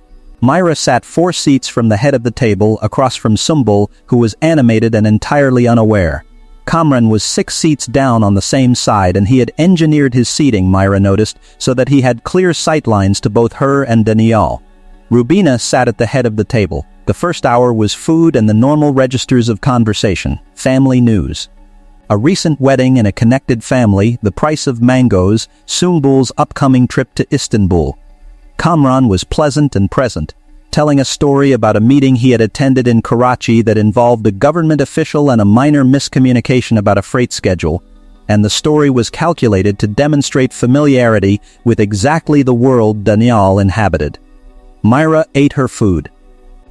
Myra sat 4 seats from the head of the table across from Sumbul, who was animated and entirely unaware. Kamran was 6 seats down on the same side, and he had engineered his seating, Myra noticed, so that he had clear sightlines to both her and Daniel. Rubina sat at the head of the table. The first hour was food and the normal registers of conversation, family news. A recent wedding in a connected family, the price of mangoes, Sumbul's upcoming trip to Istanbul. Kamran was pleasant and present, telling a story about a meeting he had attended in Karachi that involved a government official and a minor miscommunication about a freight schedule, and the story was calculated to demonstrate familiarity with exactly the world Daniel inhabited. Myra ate her food.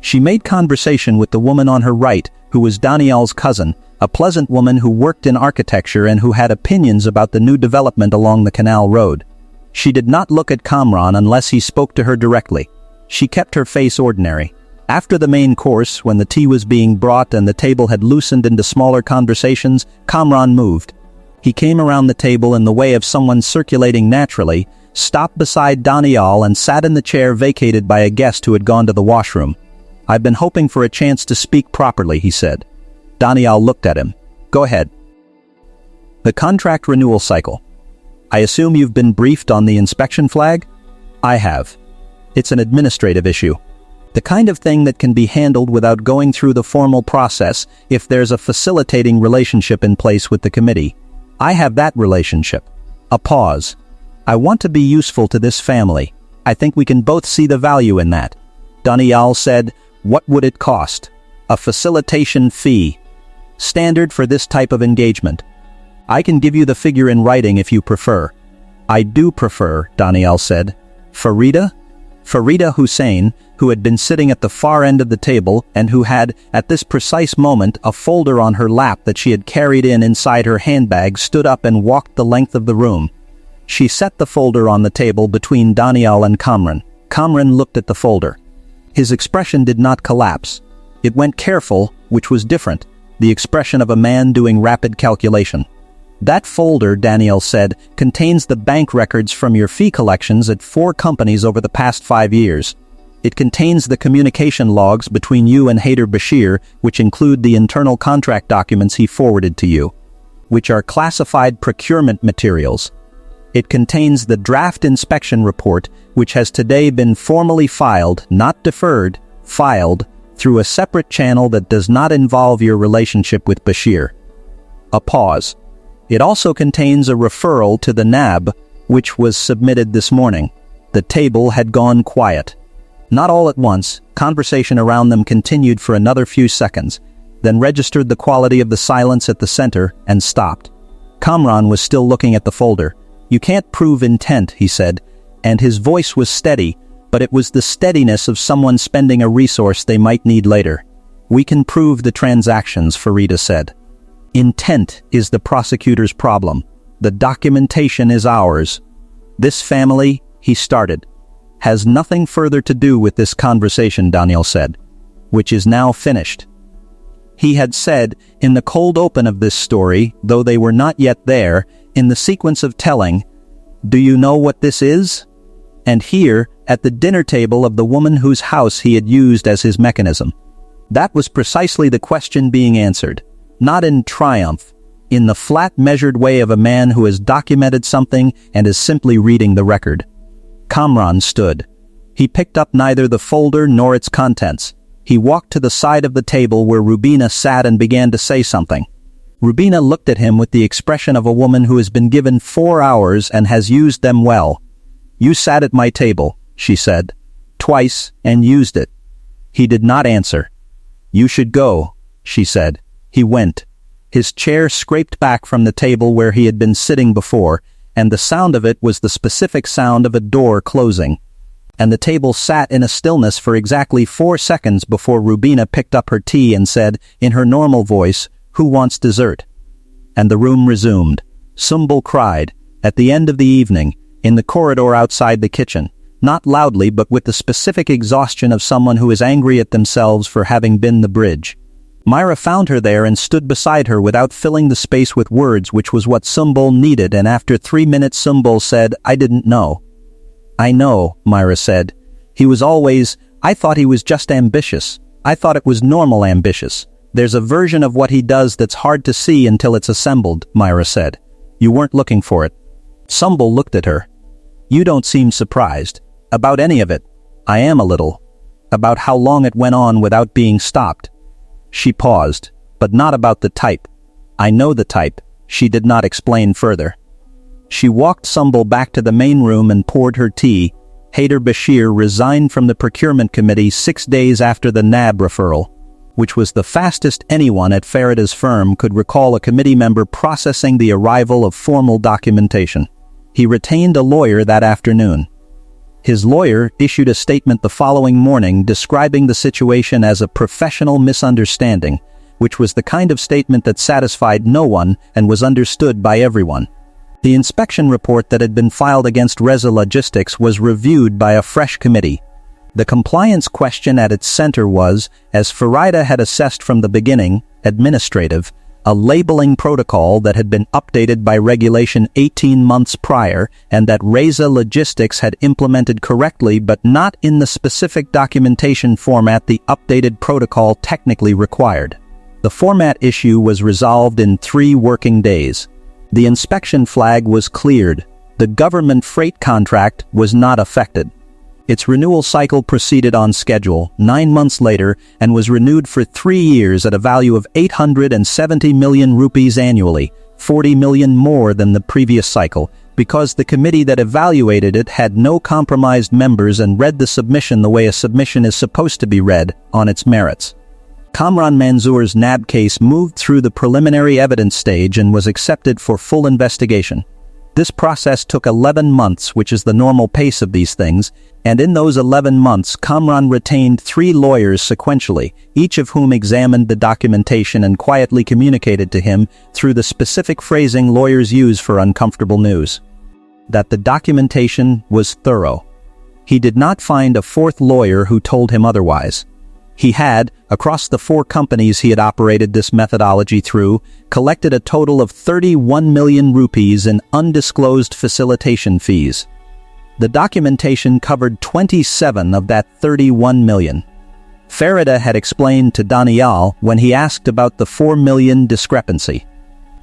She made conversation with the woman on her right, who was Daniel's cousin, a pleasant woman who worked in architecture and who had opinions about the new development along the canal road. She did not look at Kamran unless he spoke to her directly. She kept her face ordinary. After the main course, when the tea was being brought and the table had loosened into smaller conversations, Kamran moved. He came around the table in the way of someone circulating naturally, stopped beside Daniel and sat in the chair vacated by a guest who had gone to the washroom. I've been hoping for a chance to speak properly, he said. Daniel looked at him. Go ahead. The contract renewal cycle. I assume you've been briefed on the inspection flag? I have. It's an administrative issue. The kind of thing that can be handled without going through the formal process if there's a facilitating relationship in place with the committee. I have that relationship. A pause. I want to be useful to this family. I think we can both see the value in that. Daniel said, what would it cost? A facilitation fee. Standard for this type of engagement. I can give you the figure in writing if you prefer. I do prefer, Daniel said. Farida? Farida Hussein, who had been sitting at the far end of the table and who had, at this precise moment, a folder on her lap that she had carried inside her handbag, stood up and walked the length of the room. She set the folder on the table between Daniel and Kamran. Kamran looked at the folder. His expression did not collapse. It went careful, which was different, the expression of a man doing rapid calculation. That folder, Daniel said, contains the bank records from your fee collections at 4 companies over the past 5 years. It contains the communication logs between you and Haider Bashir, which include the internal contract documents he forwarded to you, which are classified procurement materials. It contains the draft inspection report, which has today been formally filed, not deferred, filed, through a separate channel that does not involve your relationship with Bashir. A pause. It also contains a referral to the NAB, which was submitted this morning. The table had gone quiet. Not all at once, conversation around them continued for another few seconds, then registered the quality of the silence at the center and stopped. Kamran was still looking at the folder. You can't prove intent, he said, and his voice was steady, but it was the steadiness of someone spending a resource they might need later. We can prove the transactions, Farida said. Intent is the prosecutor's problem. The documentation is ours. This family, he started, has nothing further to do with this conversation, Daniel said, which is now finished. He had said, in the cold open of this story, though they were not yet there, in the sequence of telling, do you know what this is? And here, at the dinner table of the woman whose house he had used as his mechanism. That was precisely the question being answered, not in triumph, in the flat measured way of a man who has documented something and is simply reading the record. Kamran stood. He picked up neither the folder nor its contents. He walked to the side of the table where Rubina sat and began to say something. Rubina looked at him with the expression of a woman who has been given 4 hours and has used them well. You sat at my table, she said, twice, and used it. He did not answer. You should go, she said. He went. His chair scraped back from the table where he had been sitting before, and the sound of it was the specific sound of a door closing. And the table sat in a stillness for exactly 4 seconds before Rubina picked up her tea and said, in her normal voice, "Who wants dessert?" And the room resumed. Sumbul cried, at the end of the evening, in the corridor outside the kitchen, not loudly but with the specific exhaustion of someone who is angry at themselves for having been the bridge. Myra found her there and stood beside her without filling the space with words, which was what Sumbul needed, and after 3 minutes Sumbul said, "I didn't know." "I know," Myra said. I thought he was just ambitious. I thought it was normal ambitious. There's a version of what he does that's hard to see until it's assembled," Myra said. "You weren't looking for it." Sumbul looked at her. "You don't seem surprised. About any of it." "I am a little. About how long it went on without being stopped." She paused, but not about the type. "I know the type." She did not explain further. She walked Sumbul back to the main room and poured her tea. Haider Bashir resigned from the procurement committee 6 days after the NAB referral, which was the fastest anyone at Farida's firm could recall a committee member processing the arrival of formal documentation. He retained a lawyer that afternoon. His lawyer issued a statement the following morning describing the situation as a professional misunderstanding, which was the kind of statement that satisfied no one and was understood by everyone. The inspection report that had been filed against Reza Logistics was reviewed by a fresh committee. The compliance question at its center was, as Farida had assessed from the beginning, administrative, a labeling protocol that had been updated by regulation 18 months prior and that Reza Logistics had implemented correctly but not in the specific documentation format the updated protocol technically required. The format issue was resolved in 3 working days. The inspection flag was cleared. The government freight contract was not affected. Its renewal cycle proceeded on schedule 9 months later and was renewed for 3 years at a value of 870 million rupees annually, 40 million more than the previous cycle, because the committee that evaluated it had no compromised members and read the submission the way a submission is supposed to be read, on its merits. Kamran Manzoor's NAB case moved through the preliminary evidence stage and was accepted for full investigation. This process took 11 months, which is the normal pace of these things, and in those 11 months Kamran retained 3 lawyers sequentially, each of whom examined the documentation and quietly communicated to him through the specific phrasing lawyers use for uncomfortable news, that the documentation was thorough. He did not find a 4th lawyer who told him otherwise. He had, across the 4 companies he had operated this methodology through, collected a total of 31 million rupees in undisclosed facilitation fees. The documentation covered 27 of that 31 million. Farida had explained to Daniel when he asked about the 4 million discrepancy,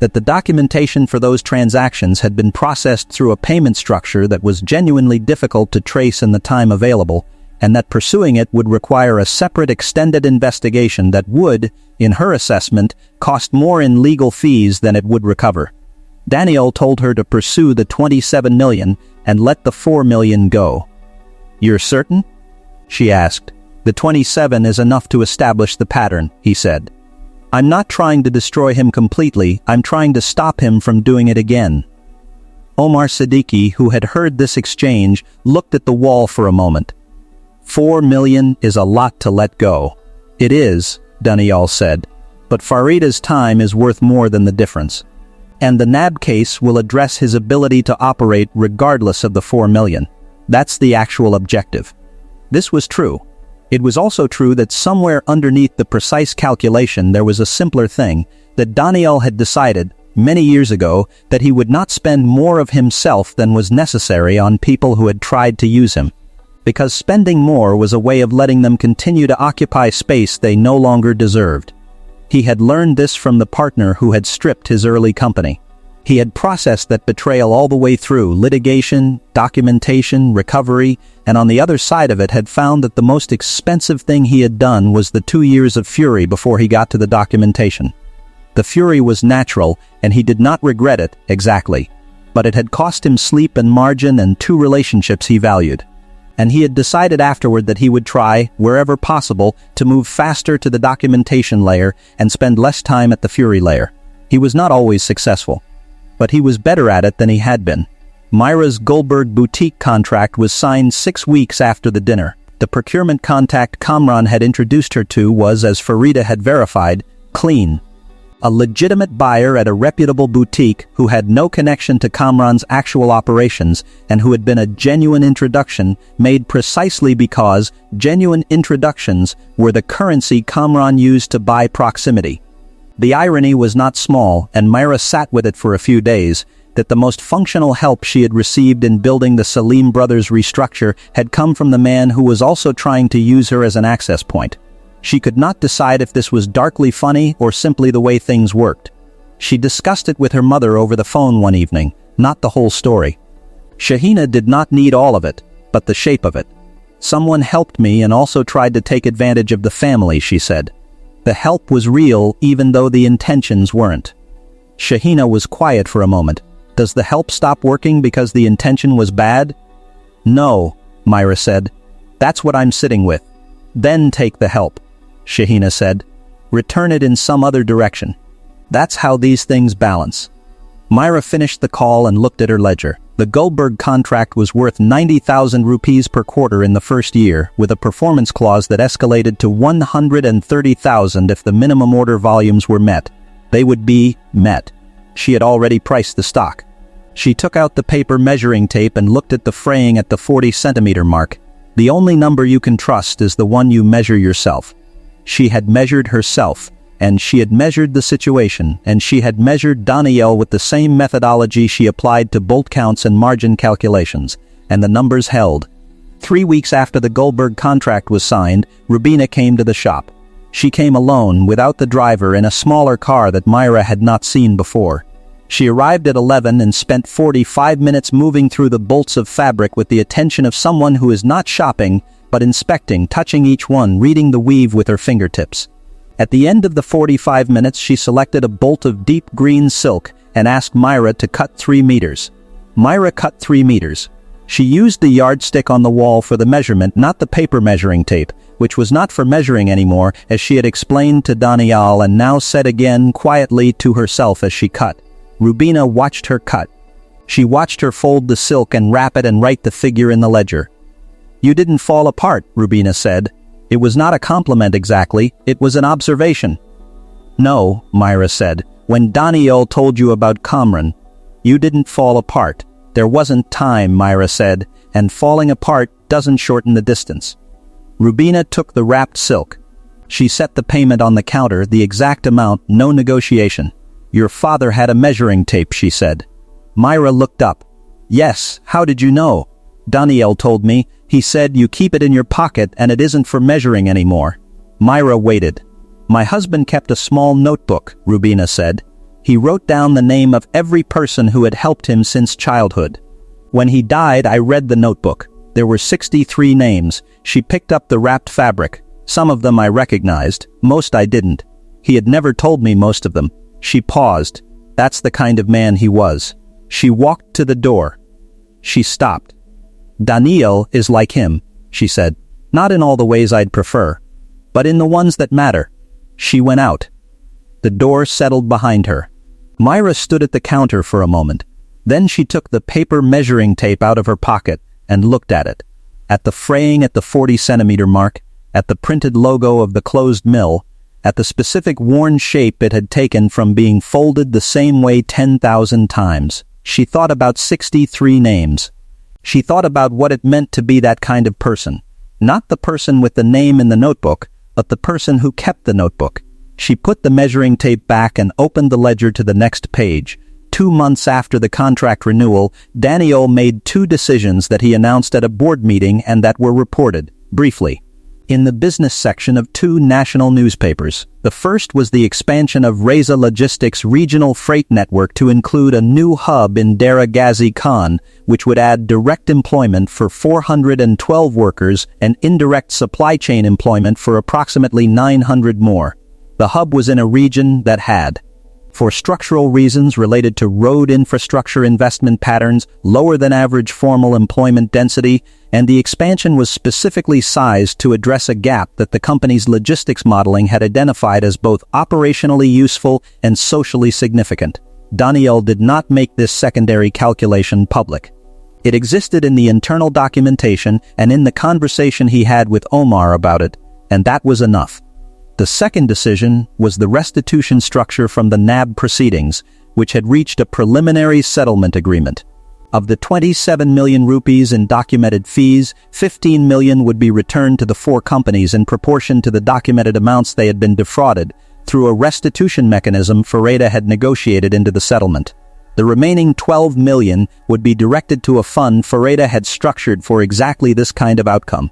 that the documentation for those transactions had been processed through a payment structure that was genuinely difficult to trace in the time available, and that pursuing it would require a separate extended investigation that would, in her assessment, cost more in legal fees than it would recover. Daniel told her to pursue the 27 million and let the 4 million go. "You're certain?" she asked. "The 27 is enough to establish the pattern," he said. "I'm not trying to destroy him completely, I'm trying to stop him from doing it again." Omar Siddiqui, who had heard this exchange, looked at the wall for a moment. 4 million is a lot to let go. "It is," Daniel said, "but Farida's time is worth more than the difference. And the NAB case will address his ability to operate regardless of the 4 million. That's the actual objective." This was true. It was also true that somewhere underneath the precise calculation there was a simpler thing, that Daniel had decided, many years ago, that he would not spend more of himself than was necessary on people who had tried to use him, because spending more was a way of letting them continue to occupy space they no longer deserved. He had learned this from the partner who had stripped his early company. He had processed that betrayal all the way through litigation, documentation, recovery, and on the other side of it had found that the most expensive thing he had done was the 2 years of fury before he got to the documentation. The fury was natural, and he did not regret it exactly, but it had cost him sleep and margin and 2 relationships he valued. And he had decided afterward that he would try, wherever possible, to move faster to the documentation layer and spend less time at the fury layer. He was not always successful, but he was better at it than he had been. Myra's Goldberg boutique contract was signed 6 weeks after the dinner. The procurement contact Kamran had introduced her to was, as Farida had verified, clean. A legitimate buyer at a reputable boutique who had no connection to Kamran's actual operations and who had been a genuine introduction made precisely because genuine introductions were the currency Kamran used to buy proximity. The irony was not small, and Myra sat with it for a few days, that the most functional help she had received in building the Salim brothers' restructure had come from the man who was also trying to use her as an access point. She could not decide if this was darkly funny or simply the way things worked. She discussed it with her mother over the phone one evening, not the whole story. Shahina did not need all of it, but the shape of it. Someone helped me and also tried to take advantage of the family, she said. The help was real even though the intentions weren't. Shahina was quiet for a moment. Does the help stop working because the intention was bad? No, Myra said. That's what I'm sitting with. Then take the help, Shahina said. Return it in some other direction. That's how these things balance. Myra finished the call and looked at her ledger. The Goldberg contract was worth 90,000 rupees per quarter in the first year, with a performance clause that escalated to 130,000 if the minimum order volumes were met. They would be met. She had already priced the stock. She took out the paper measuring tape and looked at the fraying at the 40-centimeter mark. The only number you can trust is the one you measure yourself. She had measured herself, and she had measured the situation, and she had measured Daniel with the same methodology she applied to bolt counts and margin calculations, and the numbers held. 3 weeks after the Goldberg contract was signed, Rubina came to the shop. She came alone, without the driver, in a smaller car that Myra had not seen before. She arrived at 11 and spent 45 minutes moving through the bolts of fabric with the attention of someone who is not shopping, but inspecting, touching each one, reading the weave with her fingertips. At the end of the 45 minutes, she selected a bolt of deep green silk and asked Myra to cut 3 meters. Myra cut 3 meters. She used the yardstick on the wall for the measurement, not the paper measuring tape, which was not for measuring anymore, as she had explained to Daniel and now said again quietly to herself as she cut. Rubina watched her cut. She watched her fold the silk and wrap it and write the figure in the ledger. You didn't fall apart, Rubina said. It was not a compliment exactly, it was an observation. No, Myra said, when Daniel told you about Kamran, you didn't fall apart. There wasn't time, Myra said, and falling apart doesn't shorten the distance. Rubina took the wrapped silk. She set the payment on the counter, the exact amount, no negotiation. Your father had a measuring tape, she said. Myra looked up. Yes, how did you know? Daniel told me. He said you keep it in your pocket and it isn't for measuring anymore. Myra waited. My husband kept a small notebook, Rubina said. He wrote down the name of every person who had helped him since childhood. When he died, I read the notebook. There were 63 names. She picked up the wrapped fabric. Some of them I recognized, most I didn't. He had never told me most of them. She paused. That's the kind of man he was. She walked to the door. She stopped. Daniel is like him, she said. Not in all the ways I'd prefer, but in the ones that matter. She went out. The door settled behind her. Myra stood at the counter for a moment. Then she took the paper measuring tape out of her pocket and looked at it. At the fraying at the 40-centimeter mark, at the printed logo of the closed mill, at the specific worn shape it had taken from being folded the same way 10,000 times. She thought about 63 names. She thought about what it meant to be that kind of person. Not the person with the name in the notebook, but the person who kept the notebook. She put the measuring tape back and opened the ledger to the next page. 2 months after the contract renewal, Daniel made 2 decisions that he announced at a board meeting and that were reported, briefly, in the business section of 2 national newspapers. The first was the expansion of Reza Logistics' regional freight network to include a new hub in Dera Ghazi Khan, which would add direct employment for 412 workers and indirect supply chain employment for approximately 900 more. The hub was in a region that had, for structural reasons related to road infrastructure investment patterns, lower than average formal employment density, and the expansion was specifically sized to address a gap that the company's logistics modeling had identified as both operationally useful and socially significant. Daniel did not make this secondary calculation public. It existed in the internal documentation and in the conversation he had with Omar about it, and that was enough. The second decision was the restitution structure from the NAB proceedings, which had reached a preliminary settlement agreement. Of the 27 million rupees in documented fees, 15 million would be returned to the four companies in proportion to the documented amounts they had been defrauded, through a restitution mechanism Fareda had negotiated into the settlement. The remaining 12 million would be directed to a fund Fareda had structured for exactly this kind of outcome.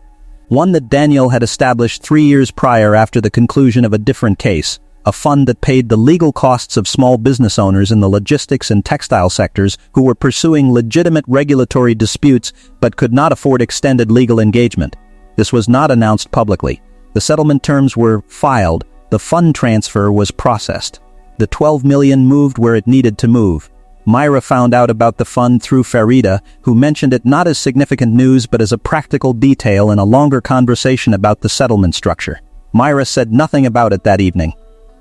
One that Daniel had established 3 years prior after the conclusion of a different case, a fund that paid the legal costs of small business owners in the logistics and textile sectors who were pursuing legitimate regulatory disputes but could not afford extended legal engagement. This was not announced publicly. The settlement terms were filed. The fund transfer was processed. The 12 million moved where it needed to move. Myra found out about the fund through Fareda, who mentioned it not as significant news but as a practical detail in a longer conversation about the settlement structure. Myra said nothing about it that evening.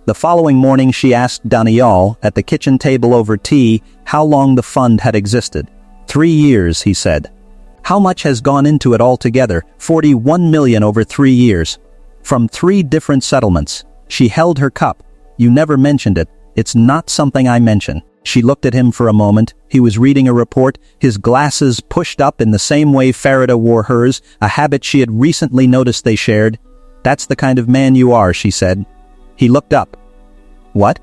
The following morning she asked Daniel, at the kitchen table over tea, how long the fund had existed. 3 years, he said. How much has gone into it altogether? 41 million over 3 years. From 3 different settlements. She held her cup. You never mentioned it. It's not something I mention. She looked at him for a moment. He was reading a report, his glasses pushed up in the same way Fareda wore hers, a habit she had recently noticed they shared. That's the kind of man you are, she said. He looked up. What?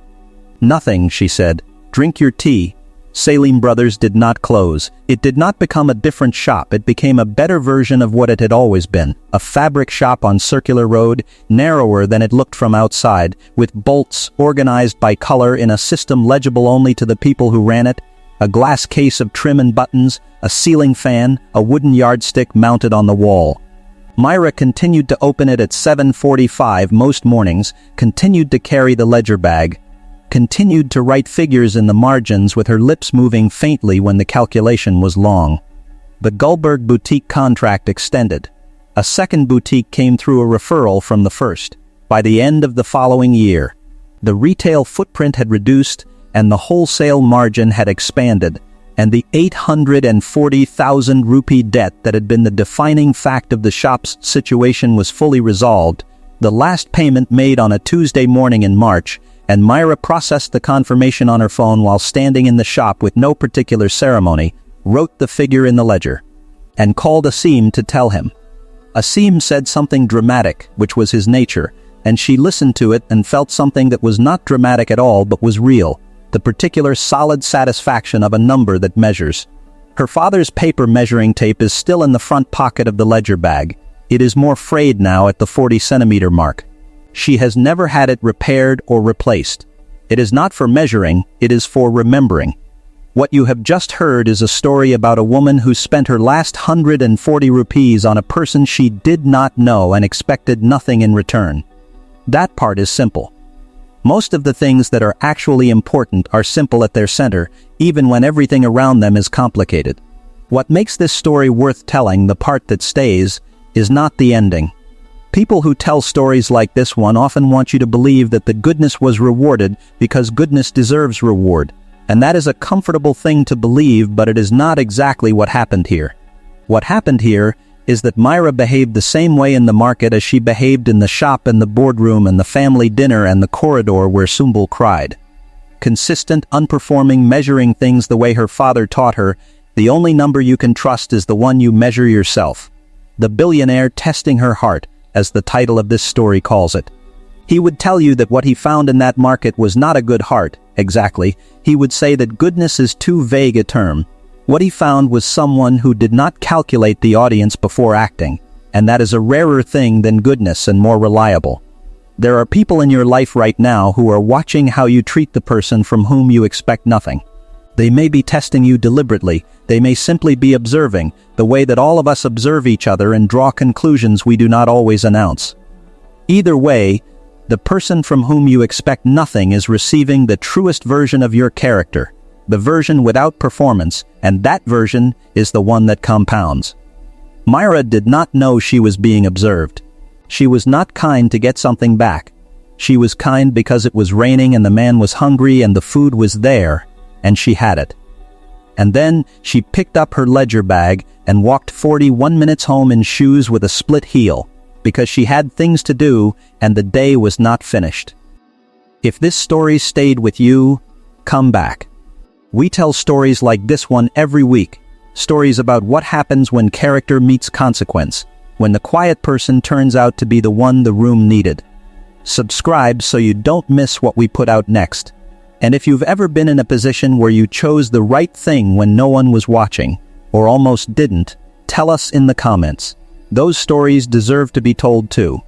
Nothing, she said. Drink your tea. Salim Brothers did not close. It did not become a different shop. It became a better version of what it had always been. A fabric shop on Circular Road, narrower than it looked from outside, with bolts organized by color in a system legible only to the people who ran it, a glass case of trim and buttons, a ceiling fan, a wooden yardstick mounted on the wall. Myra continued to open it at 7:45 most mornings, continued to carry the ledger bag, continued to write figures in the margins with her lips moving faintly when the calculation was long. The Gullberg boutique contract extended. A second boutique came through a referral from the first. By the end of the following year, the retail footprint had reduced and the wholesale margin had expanded, and the 840,000 rupee debt that had been the defining fact of the shop's situation was fully resolved. The last payment made on a Tuesday morning in March, and Myra processed the confirmation on her phone while standing in the shop with no particular ceremony, wrote the figure in the ledger, and called Asim to tell him. Asim said something dramatic, which was his nature, and she listened to it and felt something that was not dramatic at all but was real. The particular solid satisfaction of a number that measures. Her father's paper measuring tape is still in the front pocket of the ledger bag. It is more frayed now at the 40-centimeter mark. She has never had it repaired or replaced. It is not for measuring, it is for remembering. What you have just heard is a story about a woman who spent her last 140 rupees on a person she did not know and expected nothing in return. That part is simple. Most of the things that are actually important are simple at their center, even when everything around them is complicated. What makes this story worth telling, the part that stays, is not the ending. People who tell stories like this one often want you to believe that the goodness was rewarded because goodness deserves reward, and that is a comfortable thing to believe, but it is not exactly what happened here. What happened here is that Myra behaved the same way in the market as she behaved in the shop and the boardroom and the family dinner and the corridor where Sumbul cried. Consistent, unperforming, measuring things the way her father taught her. The only number you can trust is the one you measure yourself. The billionaire testing her heart, as the title of this story calls it. He would tell you that what he found in that market was not a good heart, exactly. He would say that goodness is too vague a term. What he found was someone who did not calculate the audience before acting, and that is a rarer thing than goodness and more reliable. There are people in your life right now who are watching how you treat the person from whom you expect nothing. They may be testing you deliberately, they may simply be observing, the way that all of us observe each other and draw conclusions we do not always announce. Either way, the person from whom you expect nothing is receiving the truest version of your character, the version without performance, and that version is the one that compounds. Myra did not know she was being observed. She was not kind to get something back. She was kind because it was raining and the man was hungry and the food was there, and she had it. And then she picked up her ledger bag and walked 41 minutes home in shoes with a split heel, because she had things to do and the day was not finished. If this story stayed with you, come back. We tell stories like this one every week. Stories about what happens when character meets consequence, when the quiet person turns out to be the one the room needed. Subscribe so you don't miss what we put out next. And if you've ever been in a position where you chose the right thing when no one was watching, or almost didn't, tell us in the comments. Those stories deserve to be told too.